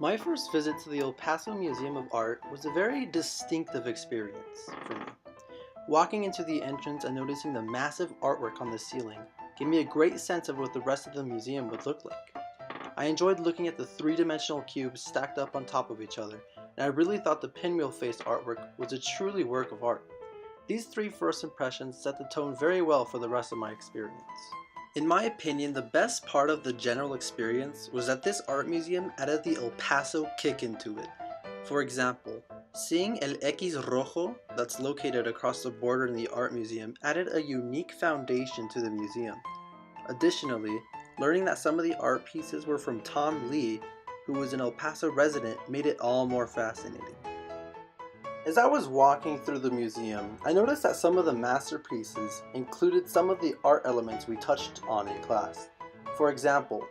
My first visit to the El Paso Museum of Art was a very distinctive experience for me. Walking into the entrance and noticing the massive artwork on the ceiling gave me a great sense of what the rest of the museum would look like. I enjoyed looking at the three-dimensional cubes stacked up on top of each other, and I really thought the pinwheel-faced artwork was a truly work of art. These three first impressions set the tone very well for the rest of my experience. In my opinion, the best part of the general experience was that this art museum added the El Paso kick into it. For example, seeing El X Rojo that's located across the border in the art museum added a unique foundation to the museum. Additionally, learning that some of the art pieces were from Tom Lee, who was an El Paso resident, made it all more fascinating. As I was walking through the museum, I noticed that some of the masterpieces included some of the art elements we touched on in class. For example,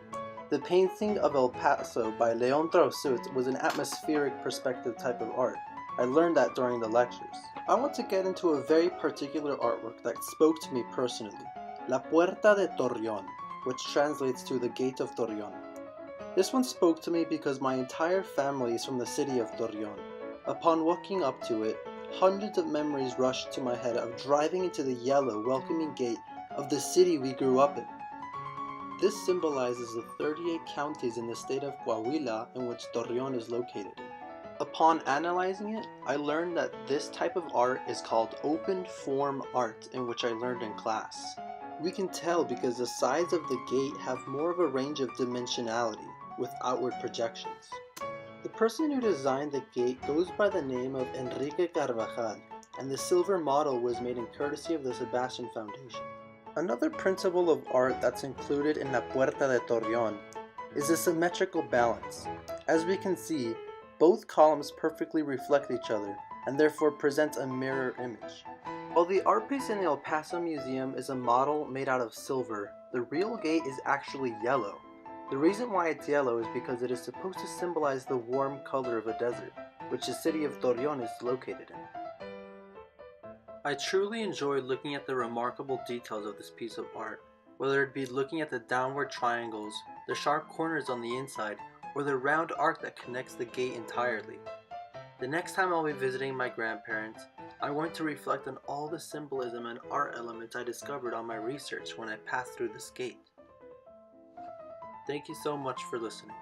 the painting of El Paso by Leon Trausut was an atmospheric perspective type of art. I learned that during the lectures. I want to get into a very particular artwork that spoke to me personally, La Puerta de Torreón, which translates to the Gate of Torreón. This one spoke to me because my entire family is from the city of Torreón. Upon walking up to it, hundreds of memories rushed to my head of driving into the yellow, welcoming gate of the city we grew up in. This symbolizes the 38 counties in the state of Coahuila in which Torreón is located in. Upon analyzing it, I learned that this type of art is called open form art, in which I learned in class. We can tell because the sides of the gate have more of a range of dimensionality with outward projections. The person who designed the gate goes by the name of Enrique Carvajal, and the silver model was made in courtesy of the Sebastian Foundation. Another principle of art that's included in La Puerta de Torreón is the symmetrical balance. As we can see, both columns perfectly reflect each other and therefore present a mirror image. While the art piece in the El Paso Museum is a model made out of silver, the real gate is actually yellow. The reason why it's yellow is because it is supposed to symbolize the warm color of a desert, which the city of Torreón is located in. I truly enjoyed looking at the remarkable details of this piece of art, whether it be looking at the downward triangles, the sharp corners on the inside, or the round arc that connects the gate entirely. The next time I'll be visiting my grandparents, I'm going to reflect on all the symbolism and art elements I discovered on my research when I passed through this gate. Thank you so much for listening.